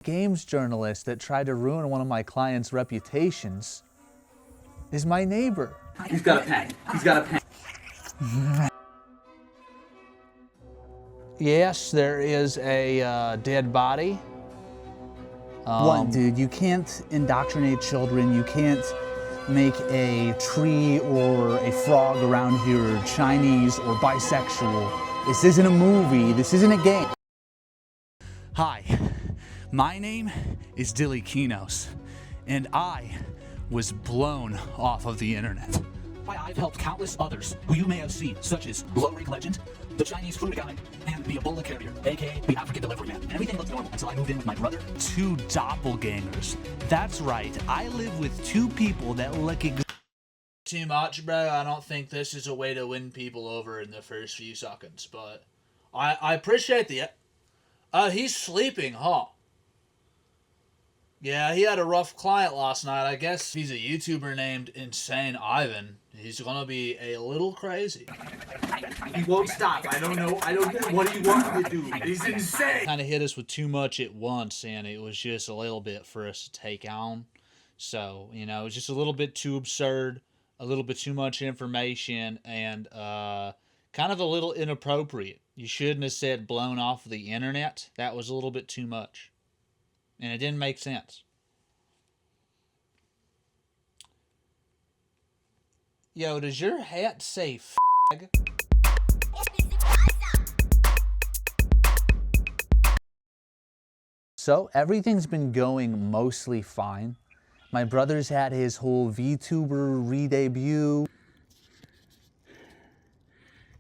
Games journalist that tried to ruin one of my clients' reputations is my neighbor. He's got a pen. He's got a pen. Yes, there is a dead body. What, dude? You can't indoctrinate children. You can't make a tree or a frog around here Chinese or bisexual. This isn't a movie. This isn't a game. Hi, my name is Dilly Kinos, and I was blown off of the internet. I've helped countless others who you may have seen, such as Low Rank Legend, the Chinese food guy, and the Ebola carrier, aka the African delivery man. And everything looked normal until I moved in with my brother. Two doppelgangers. That's right, I live with two people that look Too much, bro. I don't think this is a way to win people over in the first few seconds, but I appreciate the... he's sleeping, huh? Yeah, he had a rough client last night. I guess he's a YouTuber named Insane Ivan. He's gonna be a little crazy. He won't stop. I don't know. What do you want me to do? He's insane. Kind of hit us with too much at once, and it was just a little bit for us to take on. So, you know, it was just a little bit too absurd, a little bit too much information, and kind of a little inappropriate. You shouldn't have said blown off the internet. That was a little bit too much. And it didn't make sense. Yo, does your hat say f***? So, everything's been going mostly fine. My brother's had his whole VTuber re-debut.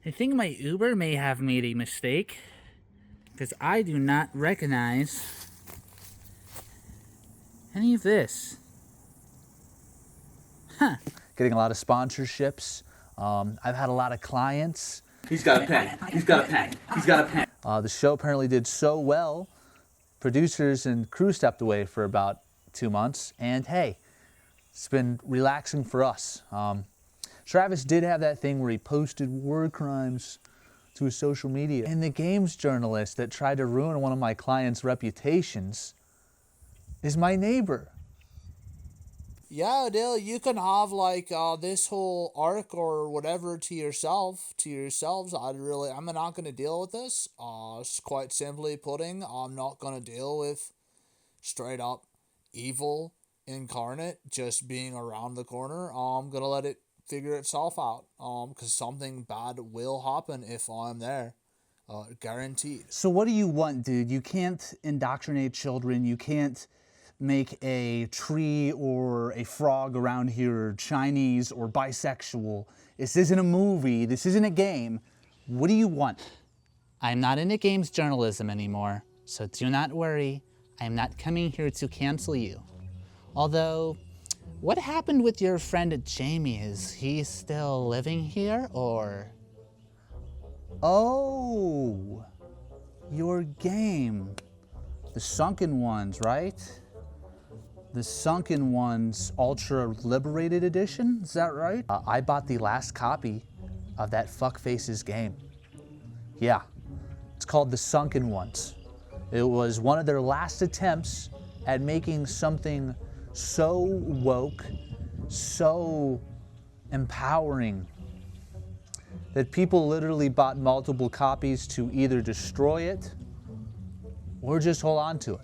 I think my Uber may have made a mistake, because I do not recognize any of this. Huh. Getting a lot of sponsorships. I've had a lot of clients. He's got a pen. He's got a pen. He's got a pen. The show apparently did so well, producers and crew stepped away for about 2 months, and hey, it's been relaxing for us. Travis did have that thing where he posted war crimes to his social media. And the games journalist that tried to ruin one of my clients' reputations is my neighbor. Yeah, Dill, you can have like this whole arc or whatever to yourselves. I'm not gonna deal with this. Quite simply putting, I'm not gonna deal with straight up evil incarnate just being around the corner. I'm gonna let it figure itself out. Because something bad will happen if I'm there. Guaranteed. So what do you want, dude? You can't indoctrinate children. You can't make a tree or a frog around here Chinese or bisexual. This isn't a movie. This isn't a game. What do you want? I'm not into games journalism anymore, so do not worry. I'm not coming here to cancel you. Although, what happened with your friend Jamie? Is he still living here, or? Oh, your game. The Sunken Ones, right? The Sunken Ones Ultra Liberated Edition, is that right? I bought the last copy of that fuckface's game. Yeah, it's called The Sunken Ones. It was one of their last attempts at making something so woke, so empowering, that people literally bought multiple copies to either destroy it or just hold on to it.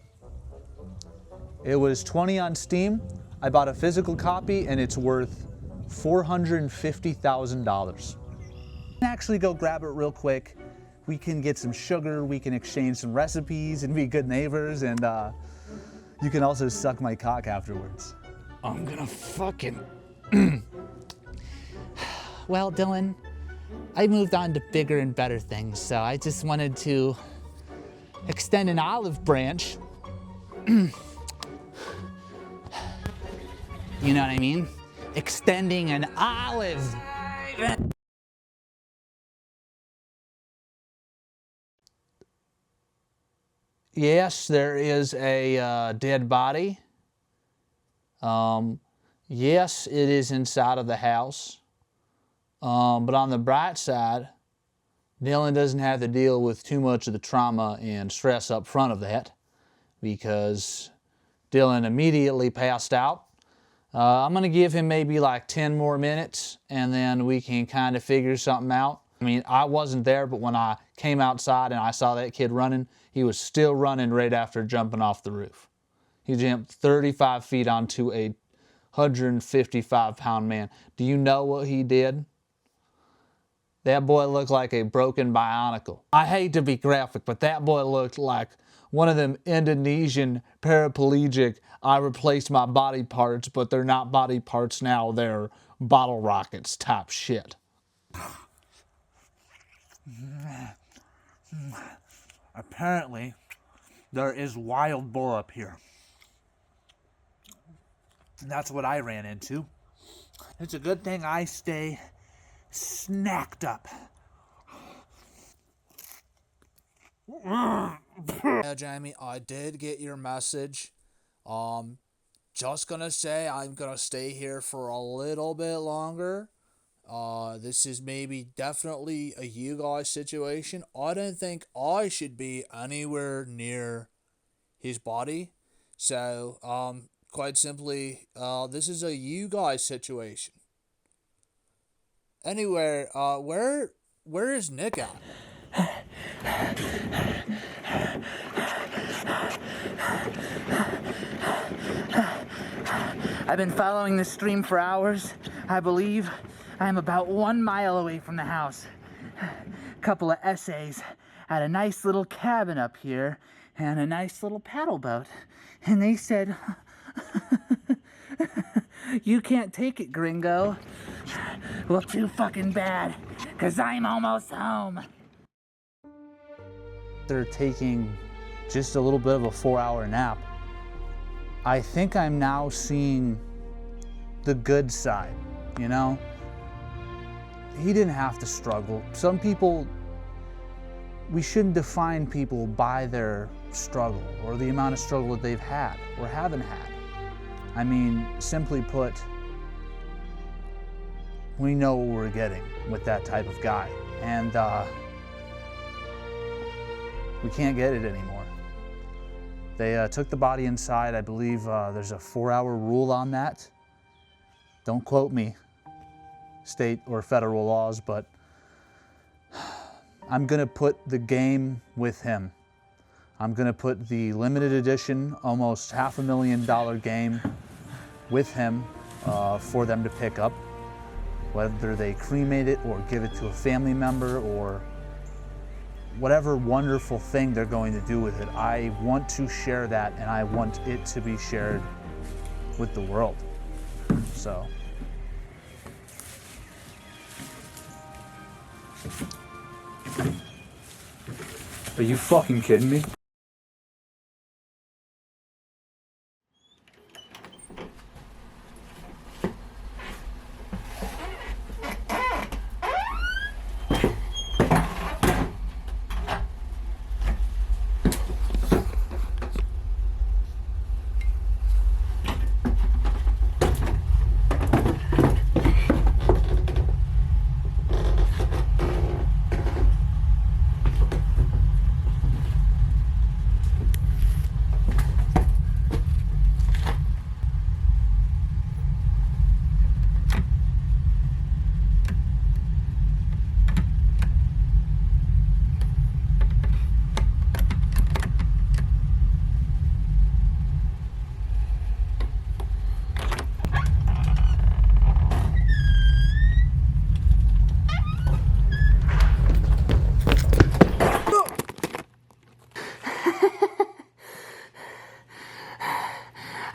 It was $20 on Steam. I bought a physical copy and it's worth $450,000. Actually go grab it real quick. We can get some sugar, we can exchange some recipes and be good neighbors, and you can also suck my cock afterwards. I'm gonna fucking... Well, Dylan, I moved on to bigger and better things, so I just wanted to extend an olive branch. You know what I mean? Extending an olive. Yes, there is a dead body. Yes, it is inside of the house. But on the bright side, Dylan doesn't have to deal with too much of the trauma and stress up front of that. because Dylan immediately passed out. I'm gonna give him maybe like 10 more minutes and then we can kind of figure something out. I mean, I wasn't there, but when I came outside and I saw that kid running, he was still running right after jumping off the roof. He jumped 35 feet onto a 155-pound man. Do you know what he did? That boy looked like a broken bionicle. I hate to be graphic, but that boy looked like one of them Indonesian paraplegic, I replaced my body parts, but they're not body parts now, they're bottle rockets type shit. Apparently, there is wild boar up here. And that's what I ran into. It's a good thing I stay snacked up. Yeah, Jamie, I did get your message. Just gonna say I'm gonna stay here for a little bit longer. This is maybe definitely a you guys situation. I don't think I should be anywhere near his body. So, quite simply, this is a you guys situation. Anyway, where is Nick at? I've been following this stream for hours. I believe I'm about 1 mile away from the house. Couple of essays at a nice little cabin up here and a nice little paddle boat. And they said, you can't take it, gringo. Well, too fucking bad, 'cause I'm almost home. They're taking just a little bit of a 4-hour nap. I think I'm now seeing the good side, you know? He didn't have to struggle. Some people, we shouldn't define people by their struggle or the amount of struggle that they've had or haven't had. I mean, simply put, we know what we're getting with that type of guy. And we can't get it anymore. They took the body inside. I believe there's a 4-hour rule on that. Don't quote me, state or federal laws, but I'm gonna put the game with him. I'm gonna put the limited edition, almost $500,000 game with him for them to pick up, whether they cremate it or give it to a family member or whatever wonderful thing they're going to do with it. I want to share that, and I want it to be shared with the world. So. Are you fucking kidding me?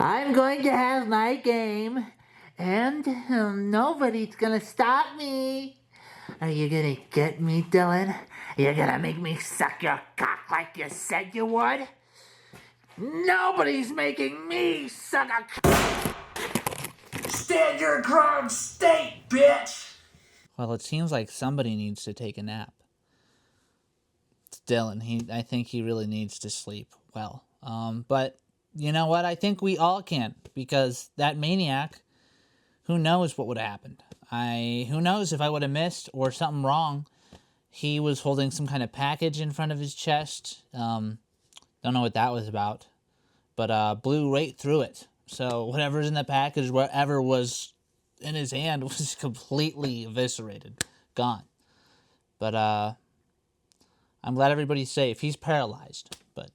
I'm going to have my game, and nobody's gonna stop me. Are you gonna get me, Dylan? You're gonna make me suck your cock like you said you would? Nobody's making me suck a cock. Stand your ground, state, bitch! Well, it seems like somebody needs to take a nap. It's Dylan. I think he really needs to sleep well. But you know what? I think we all can, because that maniac, who knows what would have happened? Who knows if I would have missed or something wrong. He was holding some kind of package in front of his chest. Don't know what that was about. but blew right through it. So whatever's in the package, whatever was in his hand was completely eviscerated, gone. But I'm glad everybody's safe. He's paralyzed, but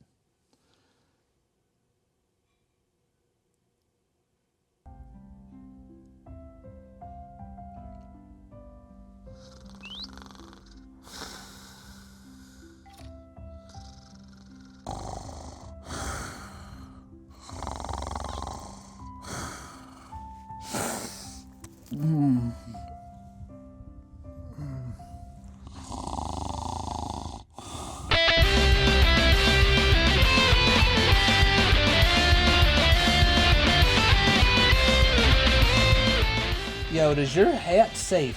Yo, does your hat say